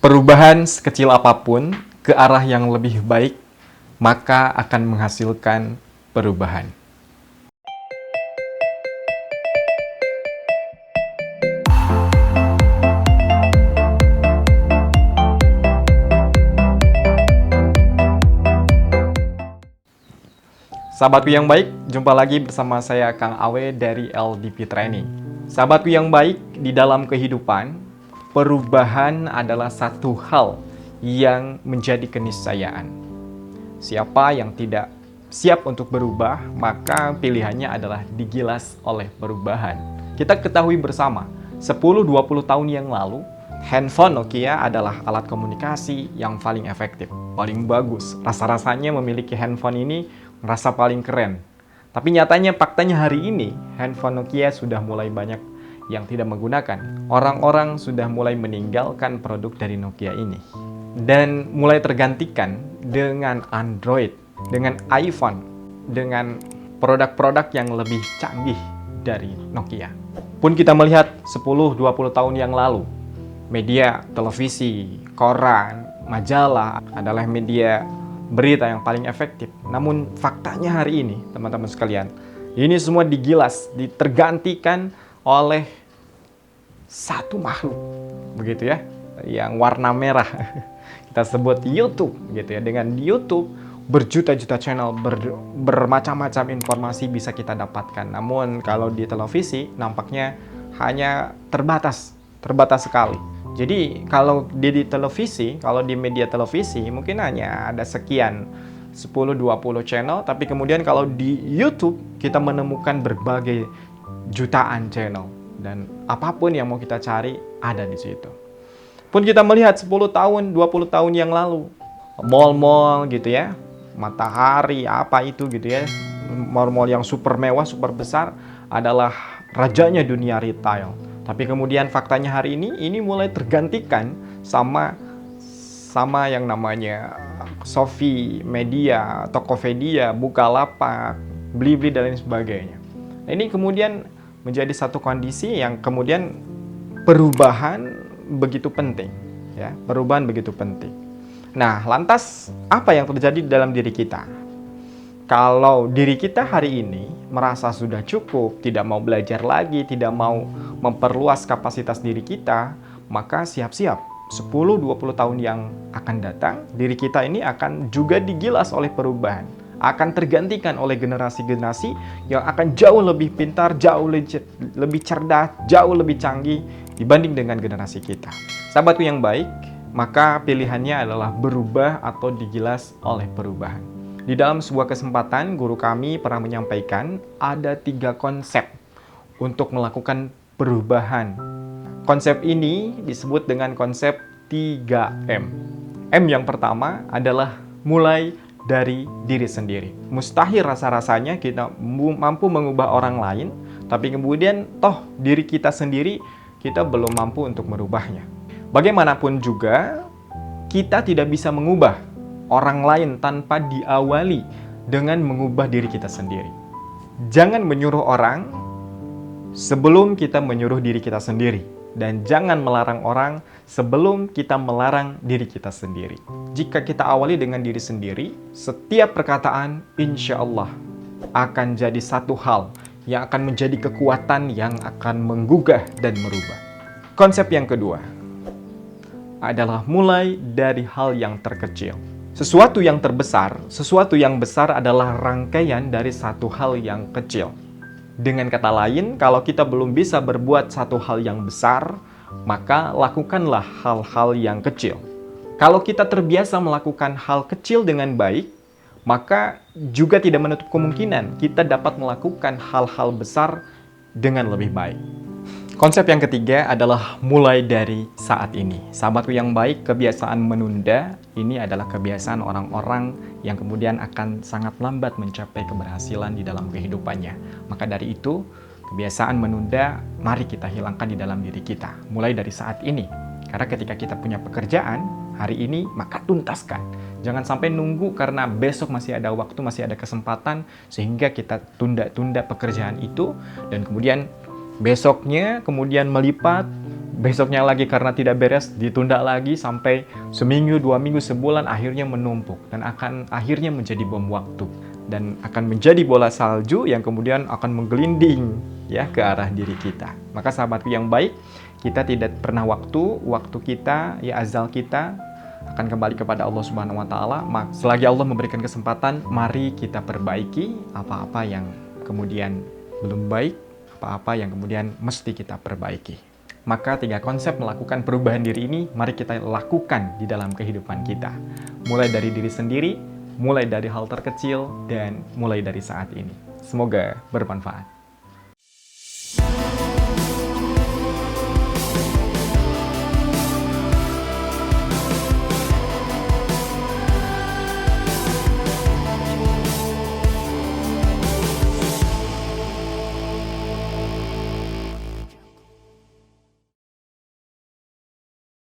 Perubahan sekecil apapun ke arah yang lebih baik, maka akan menghasilkan perubahan. Sahabatku yang baik, jumpa lagi bersama saya Kang Awe dari LDP Training. Sahabatku yang baik, di dalam kehidupan, perubahan adalah satu hal yang menjadi keniscayaan. Siapa yang tidak siap untuk berubah, maka pilihannya adalah digilas oleh perubahan. Kita ketahui bersama, 10-20 tahun yang lalu, handphone Nokia adalah alat komunikasi yang paling efektif, paling bagus. Rasa-rasanya memiliki handphone ini merasa paling keren. Tapi nyatanya, faktanya hari ini, handphone Nokia sudah mulai banyak yang tidak menggunakan. Orang-orang sudah mulai meninggalkan produk dari Nokia ini. Dan mulai tergantikan dengan Android, dengan iPhone, dengan produk-produk yang lebih canggih dari Nokia. Pun kita melihat 10-20 tahun yang lalu, media, televisi, koran, majalah adalah media berita yang paling efektif. Namun faktanya hari ini, teman-teman sekalian, ini semua digilas, tergantikan oleh satu makhluk, begitu ya, yang warna merah. Kita sebut YouTube, gitu ya. Dengan YouTube berjuta-juta channel, bermacam-macam informasi bisa kita dapatkan. Namun kalau di televisi nampaknya hanya terbatas sekali. Jadi kalau di televisi, kalau di media televisi mungkin hanya ada sekian 10-20 channel, tapi kemudian kalau di YouTube kita menemukan berbagai jutaan channel dan apapun yang mau kita cari ada di situ. Pun kita melihat 10 tahun, 20 tahun yang lalu, mall-mall gitu ya, Matahari apa itu gitu ya, mall-mall yang super mewah, super besar adalah rajanya dunia retail. Tapi kemudian faktanya hari ini mulai tergantikan sama yang namanya Shopee, Media, Tokopedia, Bukalapak, Blibli dan lain sebagainya. Ini kemudian menjadi satu kondisi yang kemudian perubahan begitu penting, ya. Perubahan begitu penting. Nah, lantas apa yang terjadi dalam diri kita? Kalau diri kita hari ini merasa sudah cukup, tidak mau belajar lagi, tidak mau memperluas kapasitas diri kita, maka siap-siap 10-20 tahun yang akan datang, diri kita ini akan juga digilas oleh perubahan. Akan tergantikan oleh generasi-generasi yang akan jauh lebih pintar, jauh lebih cerdas, jauh lebih canggih dibanding dengan generasi kita. Sahabatku yang baik, maka pilihannya adalah berubah atau digilas oleh perubahan. Di dalam sebuah kesempatan, guru kami pernah menyampaikan ada 3 konsep untuk melakukan perubahan. Konsep ini disebut dengan konsep 3M. M yang pertama adalah mulai dari diri sendiri. Mustahil rasa-rasanya kita mampu mengubah orang lain, tapi kemudian toh diri kita sendiri kita belum mampu untuk merubahnya. Bagaimanapun juga, kita tidak bisa mengubah orang lain tanpa diawali dengan mengubah diri kita sendiri. Jangan menyuruh orang sebelum kita menyuruh diri kita sendiri. Dan jangan melarang orang sebelum kita melarang diri kita sendiri. Jika kita awali dengan diri sendiri, setiap perkataan insya Allah akan jadi satu hal yang akan menjadi kekuatan yang akan menggugah dan merubah. Konsep yang kedua adalah mulai dari hal yang terkecil. Sesuatu yang besar adalah rangkaian dari satu hal yang kecil. Dengan kata lain, kalau kita belum bisa berbuat satu hal yang besar, maka lakukanlah hal-hal yang kecil. Kalau kita terbiasa melakukan hal kecil dengan baik, maka juga tidak menutup kemungkinan kita dapat melakukan hal-hal besar dengan lebih baik. Konsep yang ketiga adalah mulai dari saat ini. Sahabatku yang baik, kebiasaan menunda ini adalah kebiasaan orang-orang yang kemudian akan sangat lambat mencapai keberhasilan di dalam kehidupannya. Maka dari itu, kebiasaan menunda mari kita hilangkan di dalam diri kita. Mulai dari saat ini. Karena ketika kita punya pekerjaan, hari ini maka tuntaskan. Jangan sampai nunggu karena besok masih ada waktu, masih ada kesempatan, sehingga kita tunda-tunda pekerjaan itu, dan kemudian besoknya kemudian melipat, besoknya lagi karena tidak beres, ditunda lagi sampai seminggu, 2 minggu, sebulan, akhirnya menumpuk dan akan akhirnya menjadi bom waktu dan akan menjadi bola salju yang kemudian akan menggelinding ya ke arah diri kita. Maka sahabatku yang baik, kita tidak pernah waktu kita ya azal kita akan kembali kepada Allah Subhanahu wa taala. Selagi Allah memberikan kesempatan, mari kita perbaiki apa-apa yang kemudian belum baik, apa-apa yang kemudian mesti kita perbaiki. Maka 3 konsep melakukan perubahan diri ini mari kita lakukan di dalam kehidupan kita. Mulai dari diri sendiri, mulai dari hal terkecil, dan mulai dari saat ini. Semoga bermanfaat.